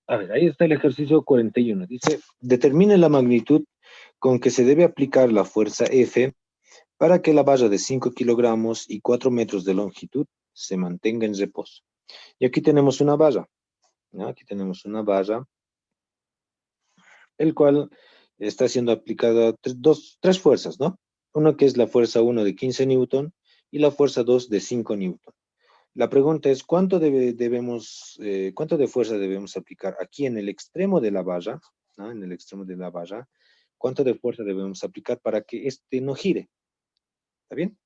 A ver, ahí está el ejercicio 41. Dice, determine la magnitud con que se debe aplicar la fuerza F para que la valla de 5 kilogramos y 4 metros de longitud se mantenga en reposo. Y aquí tenemos una valla, ¿no? Aquí tenemos una valla, el cual está siendo aplicada tres fuerzas, ¿no? Una que es la fuerza 1 de 15 newton y la fuerza 2 de 5 newton. La pregunta es, ¿cuánto de fuerza debemos aplicar aquí en el extremo de la valla, ¿no? En el extremo de la valla, ¿cuánto de fuerza debemos aplicar para que este no gire? ¿Está bien?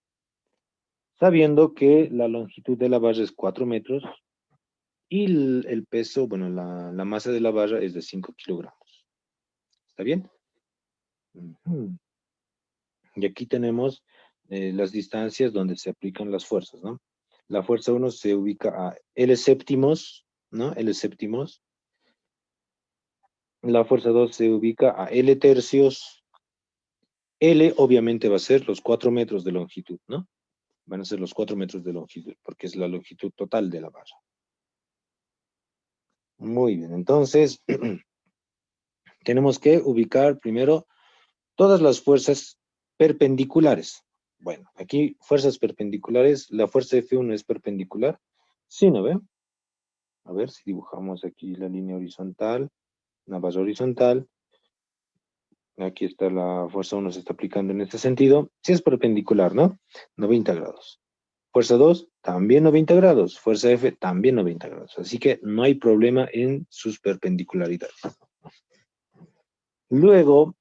Sabiendo que la longitud de la valla es 4 metros y el peso, bueno, la masa de la valla es de 5 kilogramos. ¿Está bien? Ujú. Y aquí tenemos las distancias donde se aplican las fuerzas, ¿no? La fuerza 1 se ubica a L séptimos, ¿no? L séptimos. La fuerza 2 se ubica a L tercios. L obviamente va a ser los 4 metros de longitud, ¿no? Van a ser los 4 metros de longitud, porque es la longitud total de la valla. Muy bien, entonces tenemos que ubicar primero todas las fuerzas perpendiculares. Bueno, aquí fuerzas perpendiculares, la fuerza F1 es perpendicular. Sí, ¿no ve? A ver si dibujamos aquí la línea horizontal, una valla horizontal. Aquí está la fuerza 1 se está aplicando en este sentido. Si es perpendicular, ¿no? 90 grados. Fuerza 2, también 90 grados. Fuerza F, también 90 grados. Así que no hay problema en sus perpendicularidades. Luego,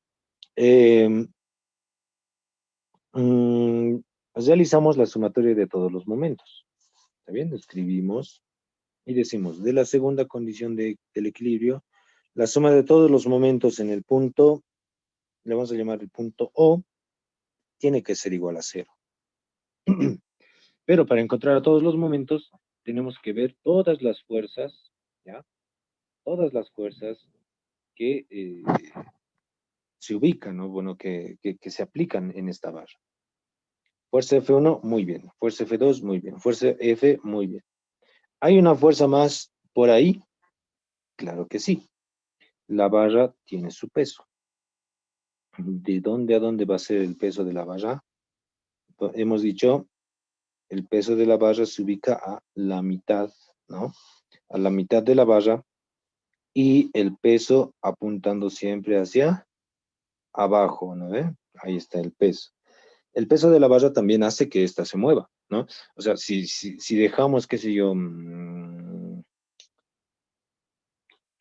eh, mm, realizamos la sumatoria de todos los momentos. ¿Está bien? Escribimos y decimos, de la segunda condición del equilibrio, la suma de todos los momentos en el punto, le vamos a llamar el punto O, tiene que ser igual a 0. Pero para encontrar a todos los momentos, tenemos que ver todas las fuerzas, ¿ya? Todas las fuerzas que se ubican, ¿no? Bueno, que se aplican en esta barra. Fuerza F1, muy bien. Fuerza F2, muy bien. Fuerza F, muy bien. ¿Hay una fuerza más por ahí? Claro que sí. La barra tiene su peso. ¿De dónde a dónde va a ser el peso de la barra? Hemos dicho, el peso de la barra se ubica a la mitad, ¿no? A la mitad de la barra y el peso apuntando siempre hacia abajo, ¿no ve? Ahí está el peso. El peso de la barra también hace que ésta se mueva, ¿no? O sea, si dejamos, qué sé yo,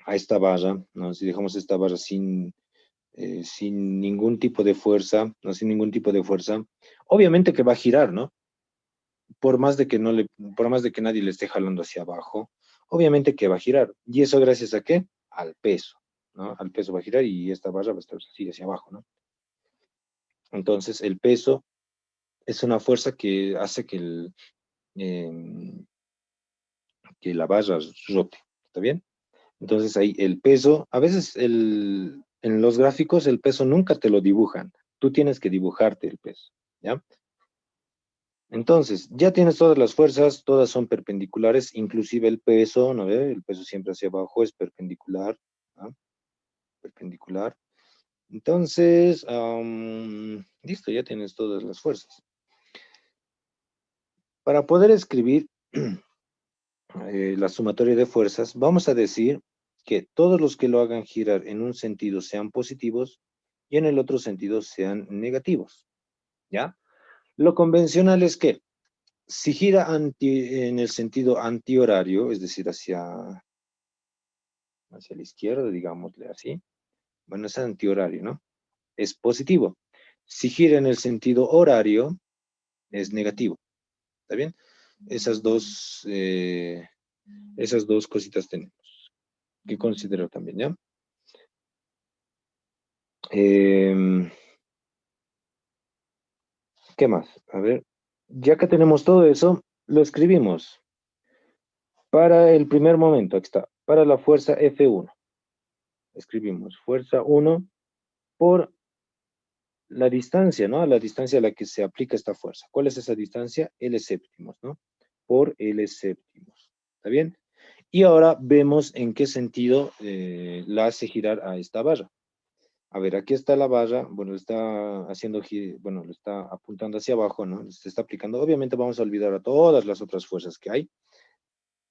a esta barra, ¿no? Si dejamos esta barra sin ningún tipo de fuerza, ¿no? Sin ningún tipo de fuerza, obviamente que va a girar, ¿no? Por más de que por más de que nadie le esté jalando hacia abajo, obviamente que va a girar. ¿Y eso gracias a qué? Al peso, ¿no? Al peso va a girar y esta barra va a estar así hacia abajo, ¿no? Entonces, el peso es una fuerza que hace eh, que la barra rote, ¿está bien? Entonces ahí el peso, a veces en los gráficos el peso nunca te lo dibujan, tú tienes que dibujarte el peso, ¿ya? Entonces, ya tienes todas las fuerzas, todas son perpendiculares, inclusive el peso, ¿no ve? El peso siempre hacia abajo es perpendicular, ¿ah? Perpendicular. Entonces, listo, ya tienes todas las fuerzas. Para poder escribir la sumatoria de fuerzas, vamos a decir que todos los que lo hagan girar en un sentido sean positivos y en el otro sentido sean negativos, ¿ya? Lo convencional es que si gira en el sentido antihorario, es decir, hacia la izquierda, digámosle así, bueno, es antihorario, ¿no? Es positivo. Si gira en el sentido horario, es negativo, ¿está bien? Esas dos cositas tenemos que considerar también, ¿ya? Em, ¿Qué más? A ver, ya que tenemos todo eso, lo escribimos. Para el primer momento, aquí está, para la fuerza F1. Escribimos fuerza 1 por la distancia, ¿no? A la distancia a la que se aplica esta fuerza. ¿Cuál es esa distancia? L séptimos, ¿no? Por L séptimos. ¿Está bien? Y ahora vemos en qué sentido la hace girar a esta barra. A ver, aquí está la barra, bueno, está haciendo, bueno, lo está apuntando hacia abajo, ¿no? Se está aplicando. Obviamente vamos a olvidar a todas las otras fuerzas que hay.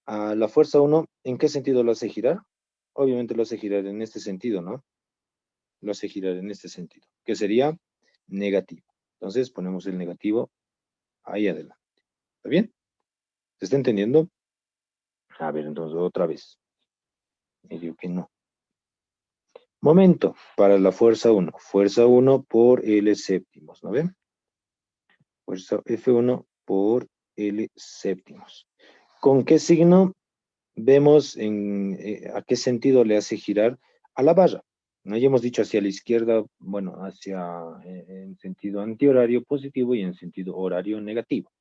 A la fuerza 1, ¿en qué sentido lo hace girar? Obviamente lo hace girar en este sentido, ¿no? Lo hace girar en este sentido, que sería negativo. Entonces ponemos el negativo ahí adelante. ¿Está bien? ¿Se está entendiendo? A ver, entonces otra vez. Me digo que no. Momento para la fuerza 1. Fuerza 1 por L séptimos, ¿no ven? Fuerza F1 por L séptimos. ¿Con qué signo vemos a qué sentido le hace girar a la barra? ¿No? Ya hemos dicho hacia la izquierda, bueno, en sentido antihorario positivo y en sentido horario negativo.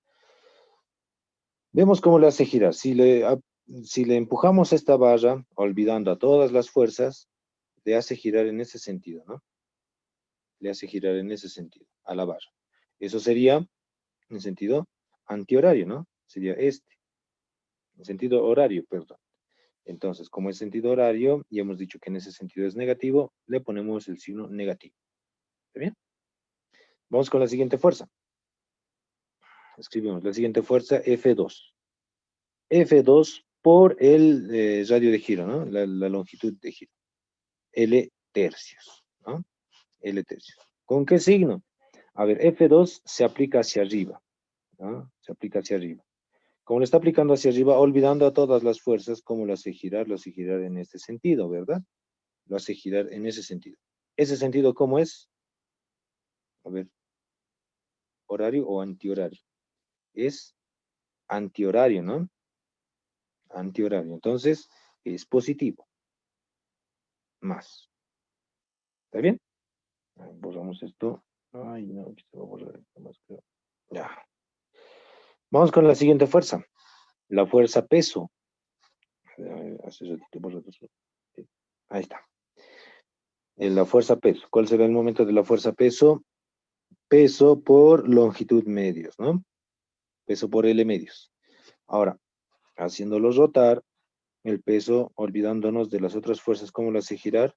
Vemos cómo le hace girar. Si le empujamos esta barra, olvidando a todas las fuerzas, le hace girar en ese sentido, ¿no? Le hace girar en ese sentido, a la barra. Eso sería en sentido antihorario, ¿no? Sería este, en sentido horario, perdón. Entonces, como es sentido horario, y hemos dicho que en ese sentido es negativo, le ponemos el signo negativo. ¿Está bien? Vamos con la siguiente fuerza. Escribimos la siguiente fuerza, F2. F2 por el radio de giro, ¿no? La longitud de giro. L tercios, ¿no? L tercios. ¿Con qué signo? A ver, F2 se aplica hacia arriba, ¿no? Se aplica hacia arriba. Como le está aplicando hacia arriba, olvidando a todas las fuerzas, ¿cómo lo hace girar? Lo hace girar en este sentido, ¿verdad? Lo hace girar en ese sentido. ¿Ese sentido cómo es? A ver, horario o antihorario. Es antihorario, ¿no? Antihorario. Entonces, es positivo. Más. ¿Está bien? Borramos esto. Ay, no, aquí se va a borrar esto más, creo. Ya. Vamos con la siguiente fuerza. La fuerza peso. Hace ratito borré eso. Ahí está. En la fuerza peso. ¿Cuál será el momento de la fuerza peso? Peso por longitud medios, ¿no? Peso por L medios. Ahora, haciéndolo rotar, el peso, olvidándonos de las otras fuerzas, ¿cómo lo hace girar?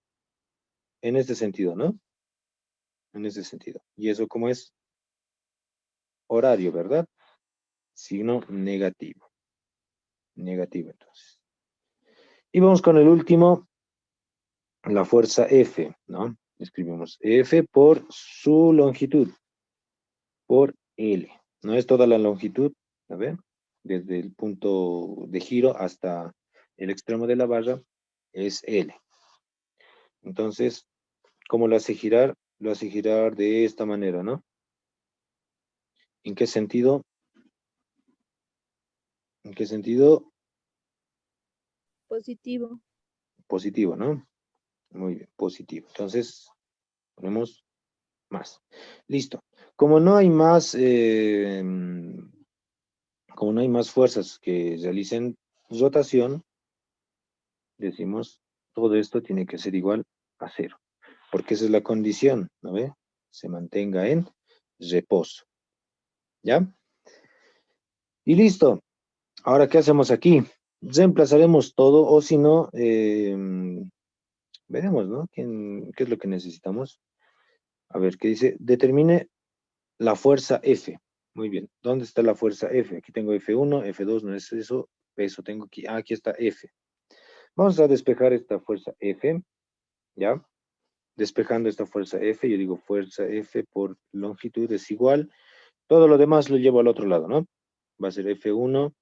En este sentido, ¿no? En ese sentido. ¿Y eso cómo es? Horario, ¿verdad? Signo negativo. Negativo, entonces. Y vamos con el último, la fuerza F, ¿no? Escribimos F por su longitud, por L. No es toda la longitud, a ver, desde el punto de giro hasta el extremo de la barra, es L. Entonces, ¿cómo lo hace girar? Lo hace girar de esta manera, ¿no? ¿En qué sentido? ¿En qué sentido? Positivo. Positivo, ¿no? Muy bien, positivo. Entonces, ponemos más. Listo. Como no hay más, como no hay más fuerzas que realicen rotación, decimos, todo esto tiene que ser igual a cero. Porque esa es la condición, ¿no ve? Se mantenga en reposo. ¿Ya? Y listo. Ahora, ¿qué hacemos aquí? Reemplazaremos todo, o si no, veremos, ¿no? ¿Qué es lo que necesitamos? A ver, ¿qué dice? Determine la fuerza F. Muy bien. ¿Dónde está la fuerza F? Aquí tengo F1, F2, no es eso. Peso tengo aquí. Ah, aquí está F. Vamos a despejar esta fuerza F, ¿ya? Despejando esta fuerza F, yo digo fuerza F por longitud es igual. Todo lo demás lo llevo al otro lado, ¿no? Va a ser F1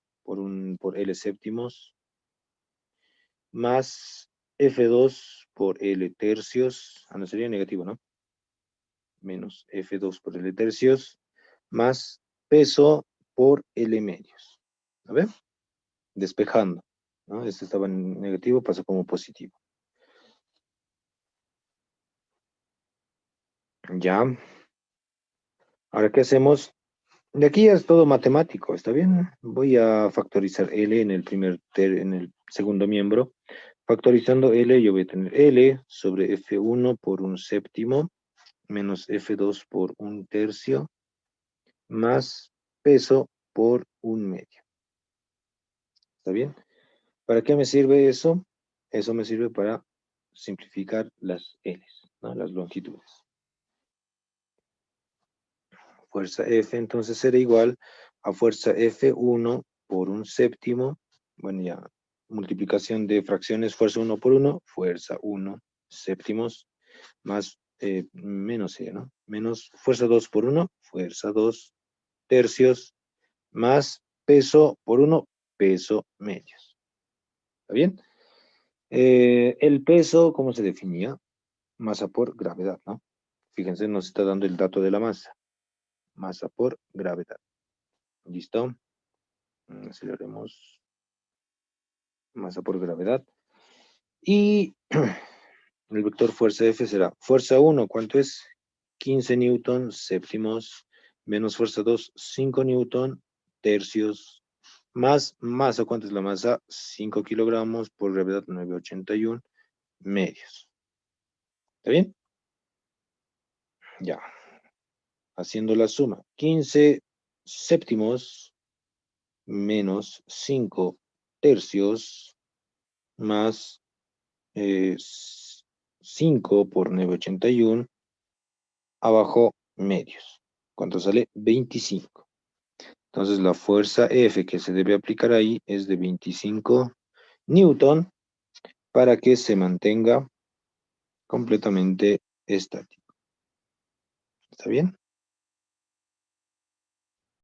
por L séptimos más F2 por L tercios. Ah, no, sería negativo, ¿no? Menos F2 por L tercios más peso por L medios. ¿A ver? Despejando, ¿no? Este estaba en negativo, pasó como positivo. Ya. Ahora, ¿qué hacemos? De aquí ya es todo matemático, ¿está bien? Voy a factorizar L en el segundo miembro. Factorizando L, yo voy a tener L sobre F1 por un séptimo menos F2 por un tercio más peso por un medio. ¿Está bien? ¿Para qué me sirve eso? Eso me sirve para simplificar las L's, ¿no? Las longitudes. Fuerza F entonces será igual a fuerza F1 por un séptimo. Bueno, ya, multiplicación de fracciones, fuerza 1 por 1, fuerza 1 séptimos, más menos E, ¿no? Menos fuerza 2 por 1, fuerza 2 tercios, más peso por 1, peso medios. ¿Está bien? El peso, ¿cómo se definía? Masa por gravedad, ¿no? Fíjense, nos está dando el dato de la masa. Masa por gravedad. ¿Listo? Aceleremos. Masa por gravedad. Y el vector fuerza F será fuerza 1, ¿cuánto es? 15 newton séptimos, menos fuerza 2, 5 newton tercios, más masa, ¿cuánto es la masa? 5 kilogramos por gravedad 981 medios. ¿Está bien? Ya. Haciendo la suma. 15 séptimos menos 5 tercios más 5 por 981 abajo medios. ¿Cuánto sale? 25. Entonces la fuerza F que se debe aplicar ahí es de 25 newton para que se mantenga completamente estático. ¿Está bien?